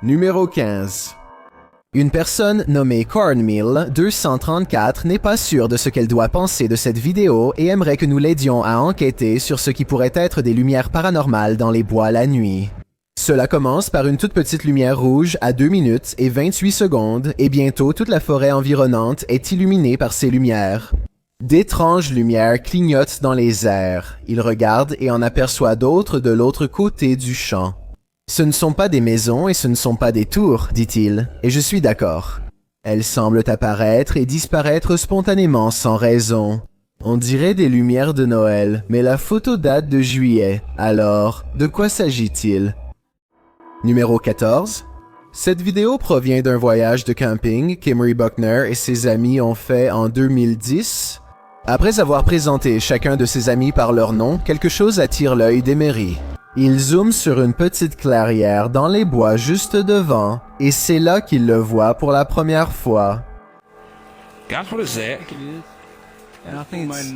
Numéro 15. Une personne nommée Cornmeal 234 n'est pas sûre de ce qu'elle doit penser de cette vidéo et aimerait que nous l'aidions à enquêter sur ce qui pourrait être des lumières paranormales dans les bois la nuit. Cela commence par une toute petite lumière rouge à 2 minutes et 28 secondes et bientôt toute la forêt environnante est illuminée par ces lumières. D'étranges lumières clignotent dans les airs. Il regarde et en aperçoit d'autres de l'autre côté du champ. Ce ne sont pas des maisons et ce ne sont pas des tours, dit-il, et je suis d'accord. Elles semblent apparaître et disparaître spontanément sans raison. On dirait des lumières de Noël, mais la photo date de juillet. Alors, de quoi s'agit-il? Numéro 14. Cette vidéo provient d'un voyage de camping qu'Emery Buckner et ses amis ont fait en 2010. Après avoir présenté chacun de ses amis par leur nom, quelque chose attire l'œil d'Emery. Il zoome sur une petite clairière dans les bois juste devant, et c'est là qu'il le voit pour la première fois. Guys, what is that? And I think it's...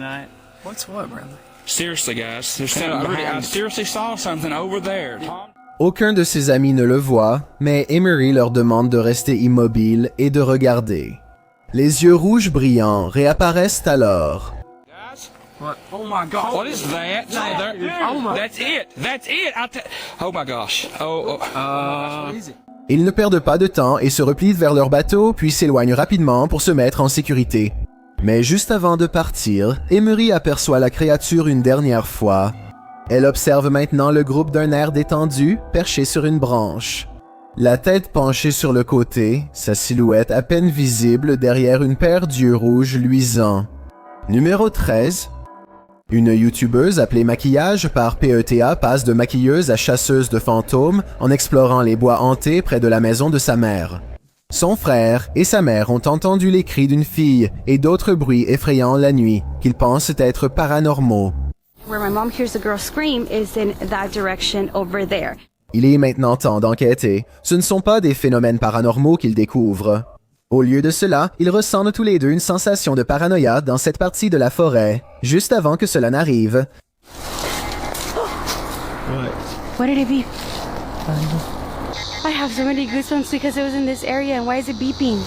What's what, brother? Seriously, guys, there's something I seriously saw something over there. Aucun de ses amis ne le voit, mais Emery leur demande de rester immobile et de regarder. Les yeux rouges brillants réapparaissent alors. What? Oh my God! What is that? Oh my! That's it! That's it! Oh my gosh! Ils ne perdent pas de temps et se replient vers leur bateau, puis s'éloignent rapidement pour se mettre en sécurité. Mais juste avant de partir, Emery aperçoit la créature une dernière fois. Elle observe maintenant le groupe d'un air détendu, perché sur une branche. La tête penchée sur le côté, sa silhouette à peine visible derrière une paire d'yeux rouges luisants. Numéro 13. Une youtubeuse appelée Maquillage par PETA passe de maquilleuse à chasseuse de fantômes en explorant les bois hantés près de la maison de sa mère. Son frère et sa mère ont entendu les cris d'une fille et d'autres bruits effrayants la nuit qu'ils pensent être paranormaux. Where my mom hears the girl scream is in that direction over there. Il est maintenant temps d'enquêter. Ce ne sont pas des phénomènes paranormaux qu'ils découvrent. Au lieu de cela, ils ressentent tous les deux une sensation de paranoïa dans cette partie de la forêt, juste avant que cela n'arrive. What did it beep? I have so many goosebumps because it was in this area, and why is it beeping?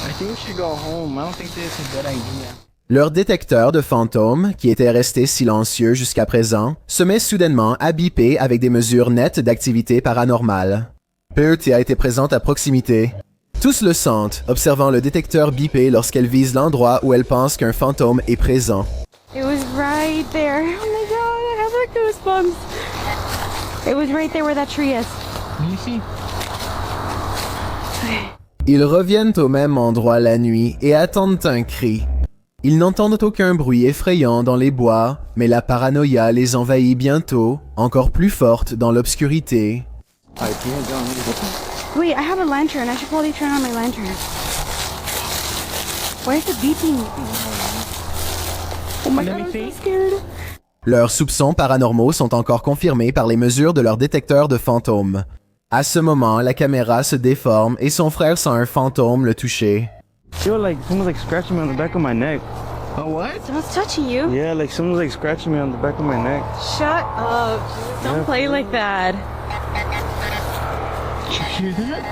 I think we should go home. I don't think this is a good idea. Leur détecteur de fantômes, qui était resté silencieux jusqu'à présent, se met soudainement à biper avec des mesures nettes d'activité paranormale. PETA était présente à proximité. Tous le sentent, observant le détecteur biper lorsqu'elle vise l'endroit où elle pense qu'un fantôme est présent. It was right there. Oh my god, I have the goosebumps. It was right there where that tree is. Let me see. Ils reviennent au même endroit la nuit et attendent un cri. Ils n'entendent aucun bruit effrayant dans les bois, mais la paranoïa les envahit bientôt, encore plus forte dans l'obscurité. Wait, I have a lantern. I should probably turn on my lantern. Why is it beeping? Oh my god, I'm so scared. Leurs soupçons paranormaux sont encore confirmés par les mesures de leur détecteur de fantômes. À ce moment, la caméra se déforme et son frère sent un fantôme le toucher. Yo, like someone's like scratching me on the back of my neck. Oh, what? Someone's touching you? Yeah, like someone's like scratching me on the back of my neck. Shut up. Don't play like that. Did you hear that?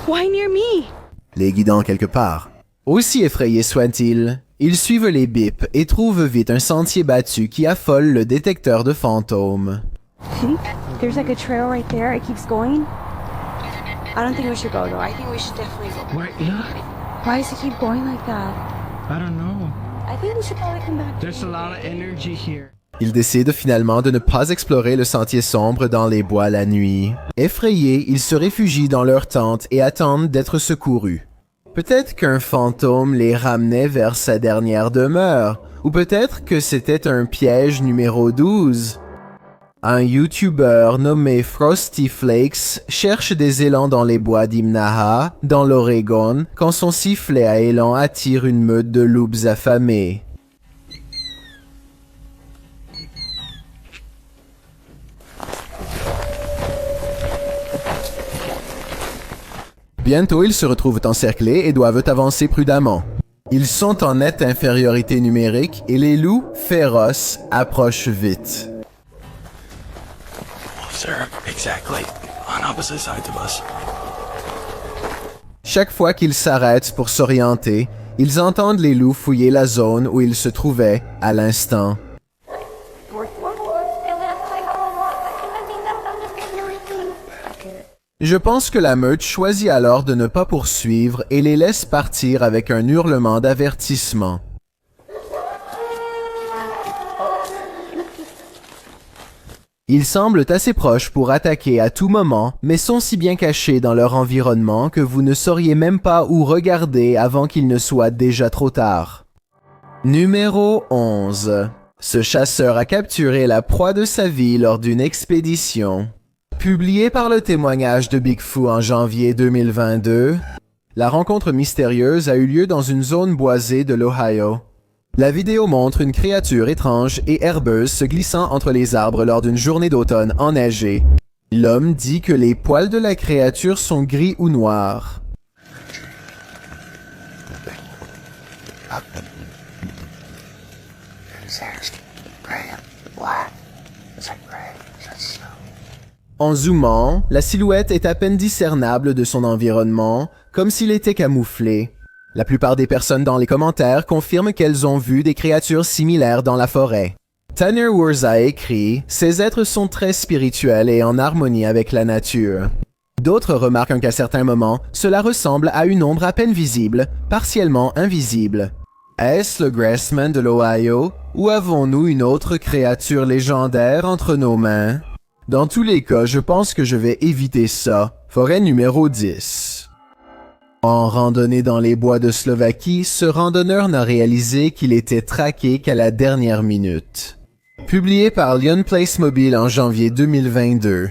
Why near me? Les guidant quelque part. Aussi effrayés soient-ils, ils suivent les bips et trouvent vite un sentier battu qui affole le détecteur de fantômes. See? There's like a trail right there. It keeps going. I don't think we should go though. I think we should definitely go. Wait, yeah. Why does it keep going like that? I don't know. I think we should probably come back. There's a lot of energy here. Ils décident finalement de ne pas explorer le sentier sombre dans les bois la nuit. Effrayés, ils se réfugient dans leur tente et attendent d'être secourus. Peut-être qu'un fantôme les ramenait vers sa dernière demeure, ou peut-être que c'était un piège numéro 12. Un YouTuber nommé Frosty Flakes cherche des élans dans les bois d'Imnaha, dans l'Oregon, quand son sifflet à élan attire une meute de loups affamés. Bientôt, ils se retrouvent encerclés et doivent avancer prudemment. Ils sont en nette infériorité numérique et les loups féroces approchent vite. Sir, exactly. On opposite sides of us. Chaque fois qu'ils s'arrêtent pour s'orienter, ils entendent les loups fouiller la zone où ils se trouvaient à l'instant. Je pense que la meute choisit alors de ne pas poursuivre et les laisse partir avec un hurlement d'avertissement. Ils semblent assez proches pour attaquer à tout moment, mais sont si bien cachés dans leur environnement que vous ne sauriez même pas où regarder avant qu'il ne soit déjà trop tard. Numéro 11. Ce chasseur a capturé la proie de sa vie lors d'une expédition. Publié par le témoignage de Bigfoot en janvier 2022, la rencontre mystérieuse a eu lieu dans une zone boisée de l'Ohio. La vidéo montre une créature étrange et herbeuse se glissant entre les arbres lors d'une journée d'automne enneigée. L'homme dit que les poils de la créature sont gris ou noirs. En zoomant, la silhouette est à peine discernable de son environnement, comme s'il était camouflé. La plupart des personnes dans les commentaires confirment qu'elles ont vu des créatures similaires dans la forêt. Tanner Wurza a écrit « Ces êtres sont très spirituels et en harmonie avec la nature ». D'autres remarquent qu'à certains moments, cela ressemble à une ombre à peine visible, partiellement invisible. Est-ce le Grassman de l'Ohio, ou avons-nous une autre créature légendaire entre nos mains? Dans tous les cas, je pense que je vais éviter ça. Forêt numéro 10. En randonnée dans les bois de Slovaquie, ce randonneur n'a réalisé qu'il était traqué qu'à la dernière minute. Publié par Lion Place Mobile en janvier 2022.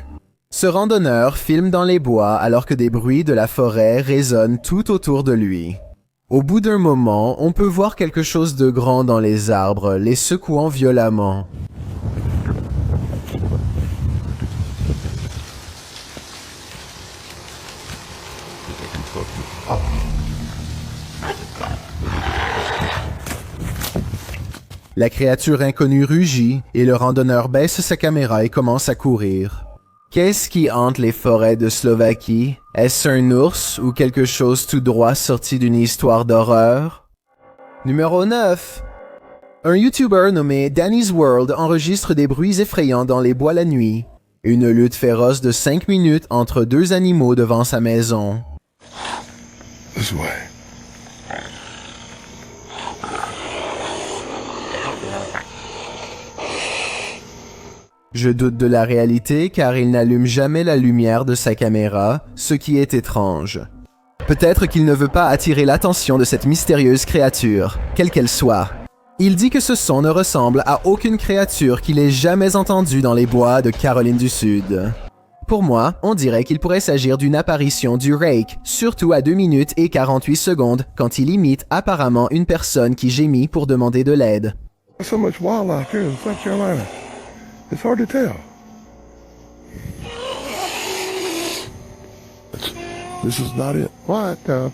Ce randonneur filme dans les bois alors que des bruits de la forêt résonnent tout autour de lui. Au bout d'un moment, on peut voir quelque chose de grand dans les arbres, les secouant violemment. La créature inconnue rugit et le randonneur baisse sa caméra et commence à courir. Qu'est-ce qui hante les forêts de Slovaquie? Est-ce un ours ou quelque chose tout droit sorti d'une histoire d'horreur? Numéro 9. Un YouTuber nommé Danny's World enregistre des bruits effrayants dans les bois la nuit. Une lutte féroce de 5 minutes entre deux animaux devant sa maison. This way. Je doute de la réalité car il n'allume jamais la lumière de sa caméra, ce qui est étrange. Peut-être qu'il ne veut pas attirer l'attention de cette mystérieuse créature, quelle qu'elle soit. Il dit que ce son ne ressemble à aucune créature qu'il ait jamais entendue dans les bois de Caroline du Sud. Pour moi, on dirait qu'il pourrait s'agir d'une apparition du Rake, surtout à 2 minutes et 48 secondes, quand il imite apparemment une personne qui gémit pour demander de l'aide. There's so much wildlife here in South Carolina. It's hard to tell. This is not it. What the?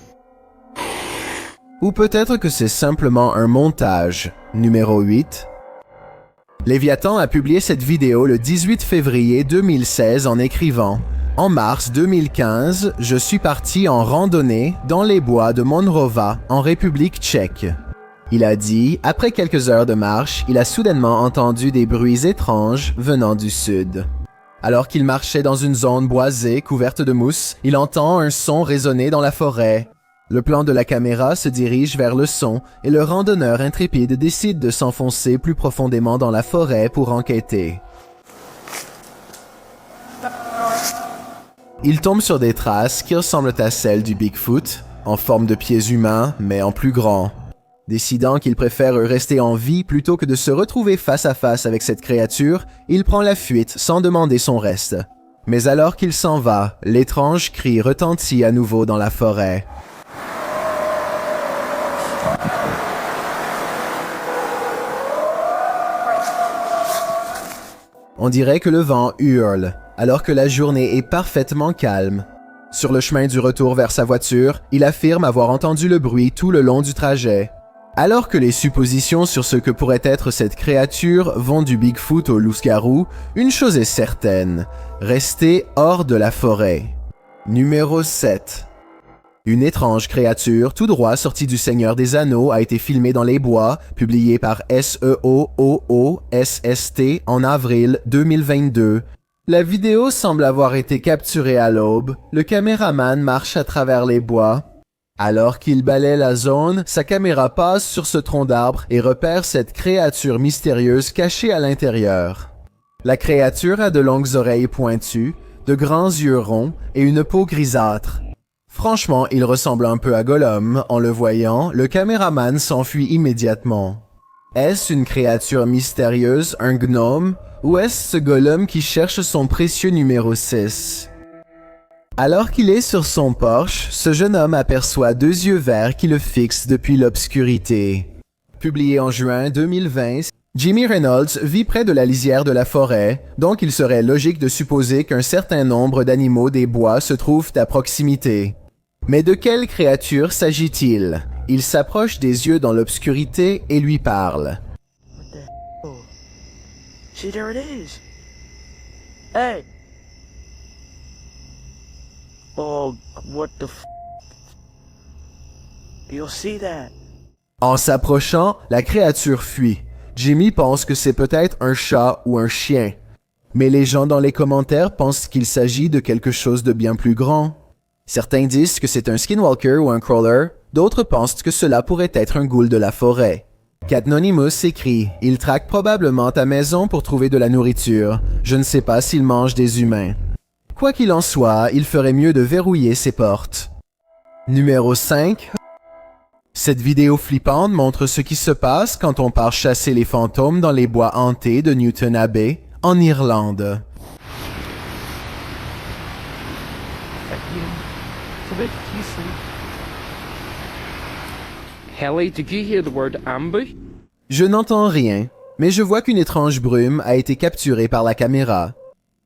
Ou peut-être que c'est simplement un montage. Numéro 8. Léviathan a publié cette vidéo le 18 février 2016 en écrivant « En mars 2015, je suis parti en randonnée dans les bois de Monrova, en République tchèque. » Il a dit « Après quelques heures de marche, il a soudainement entendu des bruits étranges venant du sud. Alors qu'il marchait dans une zone boisée couverte de mousse, il entend un son résonner dans la forêt. Le plan de la caméra se dirige vers le son et le randonneur intrépide décide de s'enfoncer plus profondément dans la forêt pour enquêter. Il tombe sur des traces qui ressemblent à celles du Bigfoot, en forme de pieds humains, mais en plus grand. Décidant qu'il préfère rester en vie plutôt que de se retrouver face à face avec cette créature, il prend la fuite sans demander son reste. Mais alors qu'il s'en va, l'étrange cri retentit à nouveau dans la forêt. On dirait que le vent hurle, alors que la journée est parfaitement calme. Sur le chemin du retour vers sa voiture, il affirme avoir entendu le bruit tout le long du trajet. Alors que les suppositions sur ce que pourrait être cette créature vont du Bigfoot au loup-garou, une chose est certaine, restez hors de la forêt. Numéro 7. Une étrange créature tout droit sortie du Seigneur des Anneaux a été filmée dans les bois, publiée par SEOOOSST en avril 2022. La vidéo semble avoir été capturée à l'aube. Le caméraman marche à travers les bois. Alors qu'il balaie la zone, sa caméra passe sur ce tronc d'arbre et repère cette créature mystérieuse cachée à l'intérieur. La créature a de longues oreilles pointues, de grands yeux ronds et une peau grisâtre. Franchement, il ressemble un peu à Gollum. En le voyant, le caméraman s'enfuit immédiatement. Est-ce une créature mystérieuse, un gnome, ou est-ce ce Gollum qui cherche son précieux numéro 6? Alors qu'il est sur son porche, ce jeune homme aperçoit deux yeux verts qui le fixent depuis l'obscurité. Publié en juin 2020, Jimmy Reynolds vit près de la lisière de la forêt, donc il serait logique de supposer qu'un certain nombre d'animaux des bois se trouvent à proximité. Mais de quelle créature s'agit-il? Il s'approche des yeux dans l'obscurité et lui parle. See, there it is. Hey. Oh, what the f... You'll see that. En s'approchant, la créature fuit. Jimmy pense que c'est peut-être un chat ou un chien. Mais les gens dans les commentaires pensent qu'il s'agit de quelque chose de bien plus grand. Certains disent que c'est un skinwalker ou un crawler, d'autres pensent que cela pourrait être un ghoul de la forêt. Catnonimus écrit « Il traque probablement ta maison pour trouver de la nourriture. Je ne sais pas s'il mange des humains. » Quoi qu'il en soit, il ferait mieux de verrouiller ses portes. Numéro 5. Cette vidéo flippante montre ce qui se passe quand on part chasser les fantômes dans les bois hantés de Newton Abbey, en Irlande. Helly, did you hear the word ambush? Je n'entends rien, mais je vois qu'une étrange brume a été capturée par la caméra.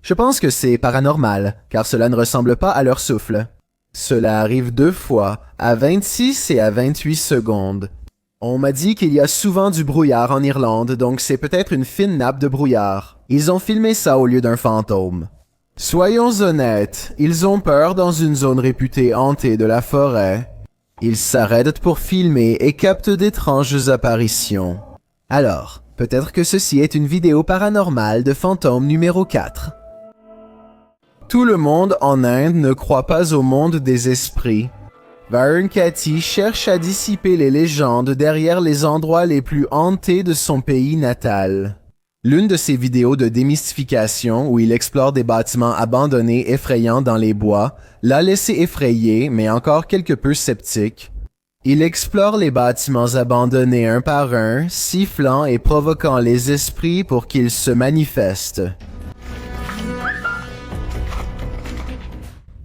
Je pense que c'est paranormal, car cela ne ressemble pas à leur souffle. Cela arrive 2 fois, à 26 et à 28 secondes. On m'a dit qu'il y a souvent du brouillard en Irlande, donc c'est peut-être une fine nappe de brouillard. Ils ont filmé ça au lieu d'un fantôme. Soyons honnêtes, ils ont peur dans une zone réputée hantée de la forêt. Ils s'arrêtent pour filmer et captent d'étranges apparitions. Alors, peut-être que ceci est une vidéo paranormale de fantôme numéro 4. Tout le monde en Inde ne croit pas au monde des esprits. Varun Kati cherche à dissiper les légendes derrière les endroits les plus hantés de son pays natal. L'une de ses vidéos de démystification où il explore des bâtiments abandonnés effrayants dans les bois l'a laissé effrayé mais encore quelque peu sceptique. Il explore les bâtiments abandonnés un par un, sifflant et provoquant les esprits pour qu'ils se manifestent.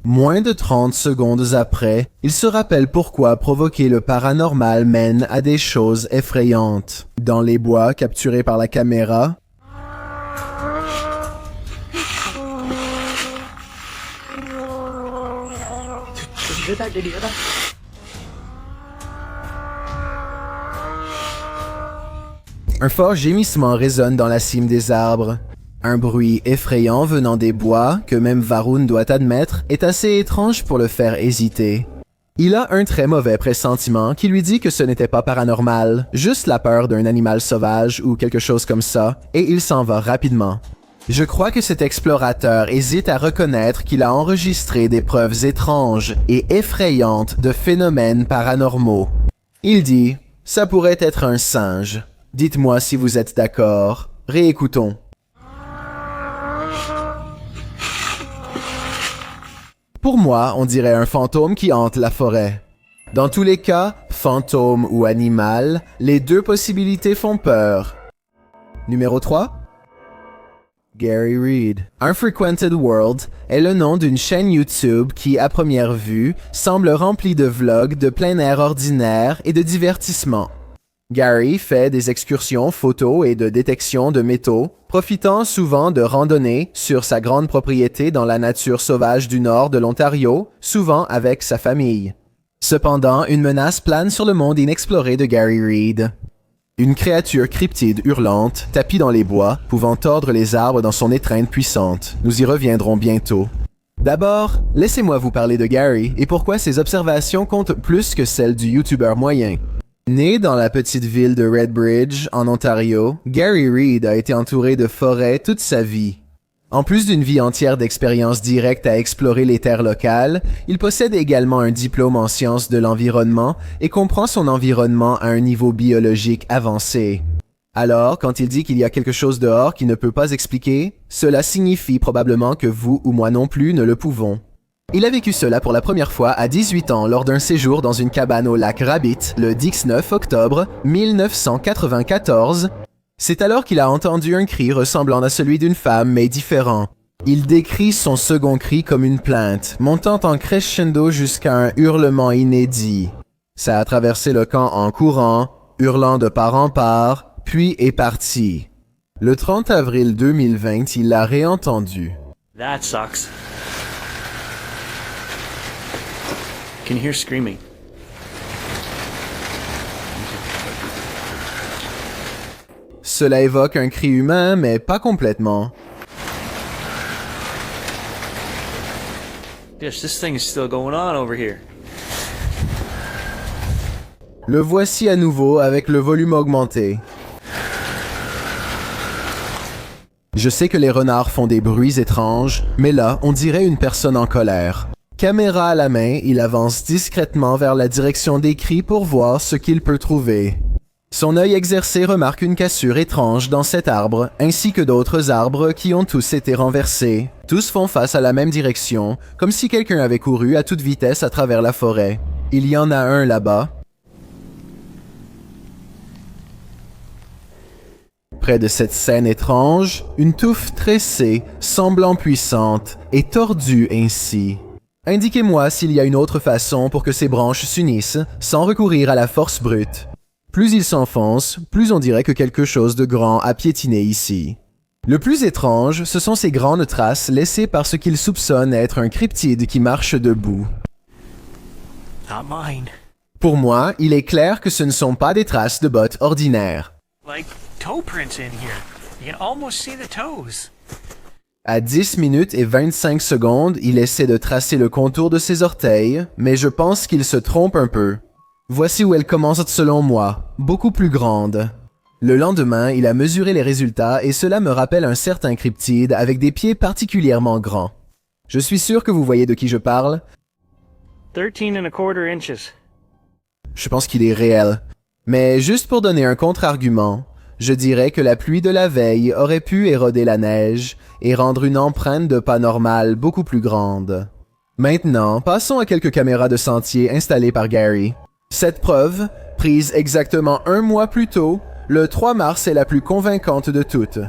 Moins de 30 secondes après, il se rappelle pourquoi provoquer le paranormal mène à des choses effrayantes. Dans les bois capturés par la caméra, un fort gémissement résonne dans la cime des arbres. Un bruit effrayant venant des bois, que même Varun doit admettre, est assez étrange pour le faire hésiter. Il a un très mauvais pressentiment qui lui dit que ce n'était pas paranormal, juste la peur d'un animal sauvage ou quelque chose comme ça, et il s'en va rapidement. Je crois que cet explorateur hésite à reconnaître qu'il a enregistré des preuves étranges et effrayantes de phénomènes paranormaux. Il dit « Ça pourrait être un singe. Dites-moi si vous êtes d'accord. Réécoutons. » Pour moi, on dirait un fantôme qui hante la forêt. Dans tous les cas, fantôme ou animal, les deux possibilités font peur. Numéro 3. Gary Reed. Unfrequented World est le nom d'une chaîne YouTube qui, à première vue, semble remplie de vlogs de plein air ordinaire et de divertissement. Gary fait des excursions photos et de détection de métaux, profitant souvent de randonnées sur sa grande propriété dans la nature sauvage du nord de l'Ontario, souvent avec sa famille. Cependant, une menace plane sur le monde inexploré de Gary Reed. Une créature cryptide hurlante tapit dans les bois, pouvant tordre les arbres dans son étreinte puissante. Nous y reviendrons bientôt. D'abord, laissez-moi vous parler de Gary et pourquoi ses observations comptent plus que celles du YouTuber moyen. Né dans la petite ville de Redbridge, en Ontario, Gary Reed a été entouré de forêts toute sa vie. En plus d'une vie entière d'expériences directes à explorer les terres locales, il possède également un diplôme en sciences de l'environnement et comprend son environnement à un niveau biologique avancé. Alors, quand il dit qu'il y a quelque chose dehors qu'il ne peut pas expliquer, cela signifie probablement que vous ou moi non plus ne le pouvons. Il a vécu cela pour la première fois à 18 ans lors d'un séjour dans une cabane au lac Rabbit le 19 octobre 1994. C'est alors qu'il a entendu un cri ressemblant à celui d'une femme mais différent. Il décrit son second cri comme une plainte, montant en crescendo jusqu'à un hurlement inédit. Ça a traversé le camp en courant, hurlant de part en part, puis est parti. Le 30 avril 2020, il l'a réentendu. That sucks. Can you hear screaming? Cela évoque un cri humain, mais pas complètement. Yes, this thing is still going on over here. Le voici à nouveau avec le volume augmenté. Je sais que les renards font des bruits étranges, mais là, on dirait une personne en colère. Caméra à la main, il avance discrètement vers la direction des cris pour voir ce qu'il peut trouver. Son œil exercé remarque une cassure étrange dans cet arbre, ainsi que d'autres arbres qui ont tous été renversés. Tous font face à la même direction, comme si quelqu'un avait couru à toute vitesse à travers la forêt. Il y en a un là-bas. Près de cette scène étrange, une touffe tressée, semblant puissante, est tordue ainsi. Indiquez-moi s'il y a une autre façon pour que ces branches s'unissent, sans recourir à la force brute. Plus il s'enfonce, plus on dirait que quelque chose de grand a piétiné ici. Le plus étrange, ce sont ces grandes traces laissées par ce qu'il soupçonne être un cryptide qui marche debout. Not mine. Pour moi, il est clair que ce ne sont pas des traces de bottes ordinaires. Like toe prints in here. You can almost see the toes. À 10 minutes et 25 secondes, il essaie de tracer le contour de ses orteils, mais je pense qu'il se trompe un peu. Voici où elle commence selon moi, beaucoup plus grande. Le lendemain, il a mesuré les résultats et cela me rappelle un certain cryptide avec des pieds particulièrement grands. Je suis sûr que vous voyez de qui je parle. 13¼ inches. Je pense qu'il est réel. Mais juste pour donner un contre-argument, je dirais que la pluie de la veille aurait pu éroder la neige et rendre une empreinte de pas normale beaucoup plus grande. Maintenant, passons à quelques caméras de sentier installées par Gary. Cette preuve, prise exactement un mois plus tôt, le 3 mars est la plus convaincante de toutes.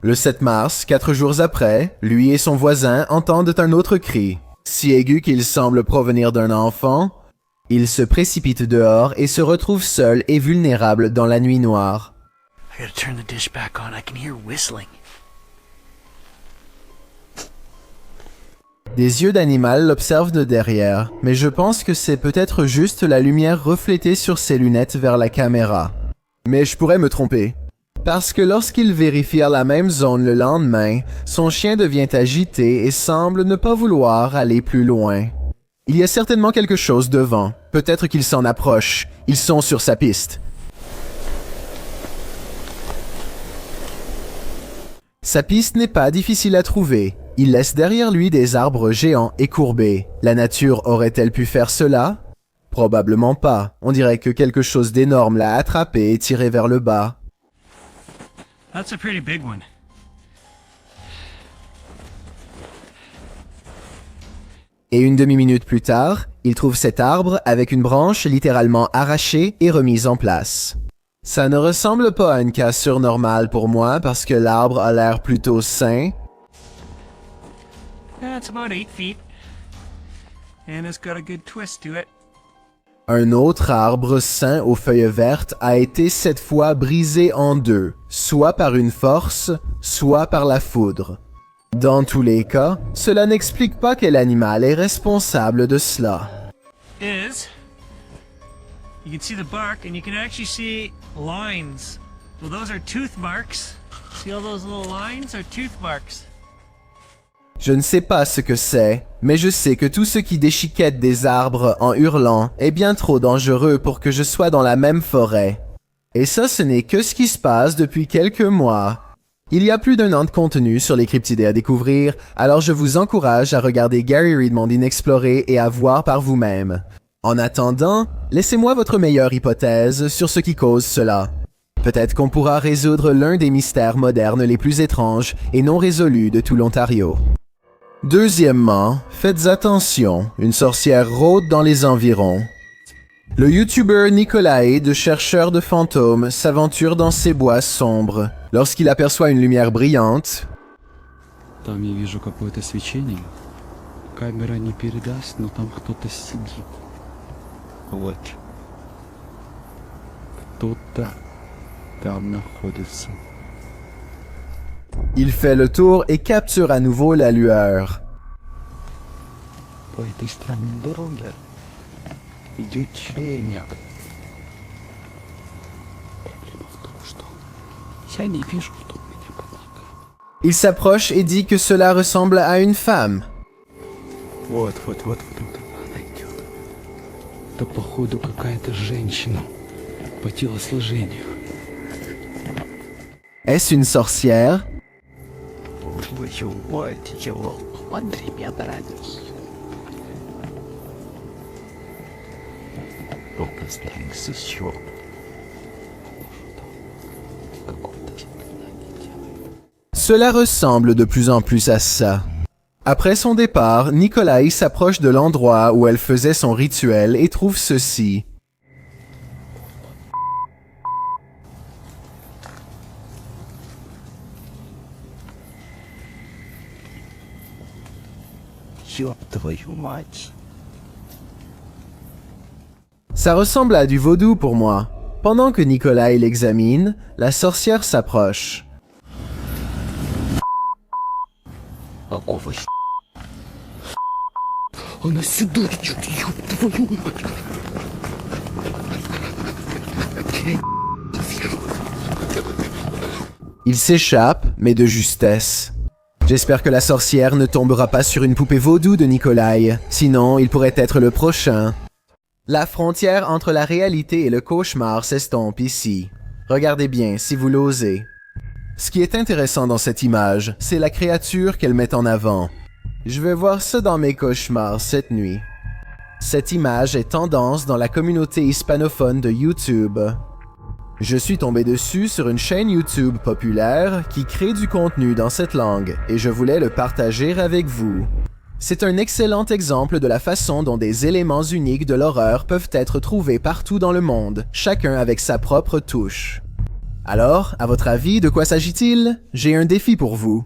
Le 7 mars, 4 jours après, lui et son voisin entendent un autre cri. Si aigu qu'il semble provenir d'un enfant, il se précipite dehors et se retrouve seul et vulnérable dans la nuit noire. I gotta turn the dish back on. I can hear whistling. Des yeux d'animal l'observent de derrière, mais je pense que c'est peut-être juste la lumière reflétée sur ses lunettes vers la caméra. Mais je pourrais me tromper. Parce que lorsqu'ils vérifièrent la même zone le lendemain, son chien devient agité et semble ne pas vouloir aller plus loin. Il y a certainement quelque chose devant. Peut-être qu'il s'en approche. Ils sont sur sa piste. Sa piste n'est pas difficile à trouver. Il laisse derrière lui des arbres géants et courbés. La nature aurait-elle pu faire cela? Probablement pas. On dirait que quelque chose d'énorme l'a attrapé et tiré vers le bas. That's a pretty big one. Et une demi-minute plus tard, il trouve cet arbre avec une branche littéralement arrachée et remise en place. Ça ne ressemble pas à une cassure normale pour moi parce que l'arbre a l'air plutôt sain. That's about 8 feet. And it's got a good twist to it. Un autre arbre sain aux feuilles vertes a été cette fois brisé en deux, soit par une force, soit par la foudre. Dans tous les cas, cela n'explique pas quel animal est responsable de cela. Is you can see the bark and you can actually see lines. Well, those are tooth marks. See all those little lines are tooth marks. Je ne sais pas ce que c'est, mais je sais que tout ce qui déchiquette des arbres en hurlant est bien trop dangereux pour que je sois dans la même forêt. Et ça, ce n'est que ce qui se passe depuis quelques mois. Il y a plus d'1 an de contenu sur les cryptidés à découvrir, alors je vous encourage à regarder Gary Reedmond Inexploré et à voir par vous-même. En attendant, laissez-moi votre meilleure hypothèse sur ce qui cause cela. Peut-être qu'on pourra résoudre l'un des mystères modernes les plus étranges et non résolus de tout l'Ontario. Deuxièmement, faites attention, une sorcière rôde dans les environs. Le YouTuber Nikolai de Chercheur de fantômes s'aventure dans ces bois sombres. Lorsqu'il aperçoit une lumière brillante, Там я вижу какое-то свечение. Камера не передаст, но там кто-то сидит. Вот. Кто-то там находится. il fait le tour et capture à nouveau la lueur. По этой странной дороге идет человек. Проблема в том, что я не вижу, кто меня помогает. Il s'approche et dit que cela ressemble à une femme. Вот она идет. Это походу какая-то женщина по телосложению. Est-ce une sorcière? Твою мать, его. Смотри, меня нравится. Только старался еще. Cela ressemble de plus en plus à ça. Après son départ, Nikolai s'approche de l'endroit où elle faisait son rituel et trouve ceci. Ёб твою мать. Ça ressemble à du vaudou pour moi. Pendant que Nikolai l'examine, la sorcière s'approche. Какого Она сюда идет, ёб твою мать. Il s'échappe, mais de justesse. J'espère que la sorcière ne tombera pas sur une poupée vaudou de Nikolai, sinon il pourrait être le prochain. La frontière entre la réalité et le cauchemar s'estompe ici. Regardez bien si vous l'osez. Ce qui est intéressant dans cette image, c'est la créature qu'elle met en avant. Je vais voir ça dans mes cauchemars cette nuit. Cette image est tendance dans la communauté hispanophone de YouTube. Je suis tombé dessus sur une chaîne YouTube populaire qui crée du contenu dans cette langue et je voulais le partager avec vous. C'est un excellent exemple de la façon dont des éléments uniques de l'horreur peuvent être trouvés partout dans le monde, chacun avec sa propre touche. Alors, à votre avis, de quoi s'agit-il? J'ai un défi pour vous.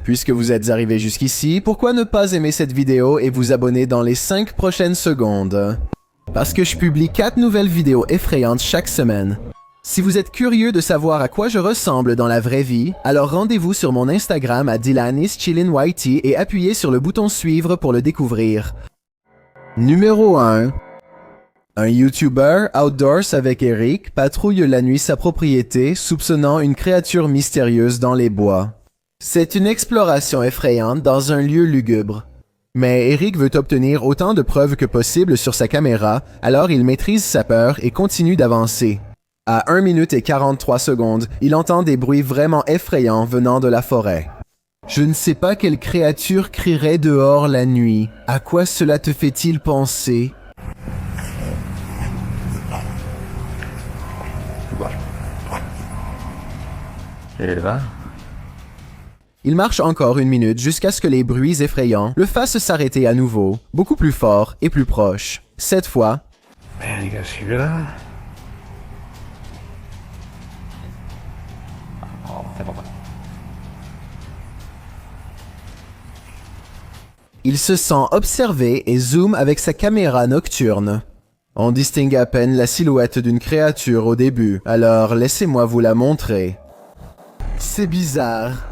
Puisque vous êtes arrivé jusqu'ici, pourquoi ne pas aimer cette vidéo et vous abonner dans les 5 prochaines secondes? Parce que je publie 4 nouvelles vidéos effrayantes chaque semaine. Si vous êtes curieux de savoir à quoi je ressemble dans la vraie vie, alors rendez-vous sur mon Instagram à DylanIsChillinYT et appuyez sur le bouton suivre pour le découvrir. Numéro 1. Un YouTuber, Outdoors avec Eric, patrouille la nuit sa propriété, soupçonnant une créature mystérieuse dans les bois. C'est une exploration effrayante dans un lieu lugubre. Mais Eric veut obtenir autant de preuves que possible sur sa caméra, alors il maîtrise sa peur et continue d'avancer. À 1 minute et 43 secondes, il entend des bruits vraiment effrayants venant de la forêt. Je ne sais pas quelle créature crierait dehors la nuit. À quoi cela te fait-il penser? Et là? Il marche encore 1 minute jusqu'à ce que les bruits effrayants le fassent s'arrêter à nouveau, beaucoup plus fort et plus proche. Cette fois, Man, you guys hear that? il se sent observé et zoome avec sa caméra nocturne. On distingue à peine la silhouette d'une créature au début, alors laissez-moi vous la montrer. C'est bizarre.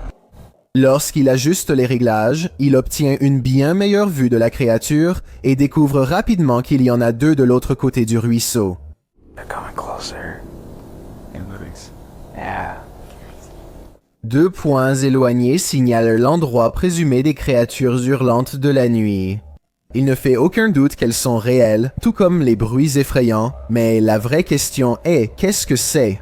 Lorsqu'il ajuste les réglages, il obtient une bien meilleure vue de la créature et découvre rapidement qu'il y en a deux de l'autre côté du ruisseau. Deux points éloignés signalent l'endroit présumé des créatures hurlantes de la nuit. Il ne fait aucun doute qu'elles sont réelles, tout comme les bruits effrayants, mais la vraie question est, qu'est-ce que c'est?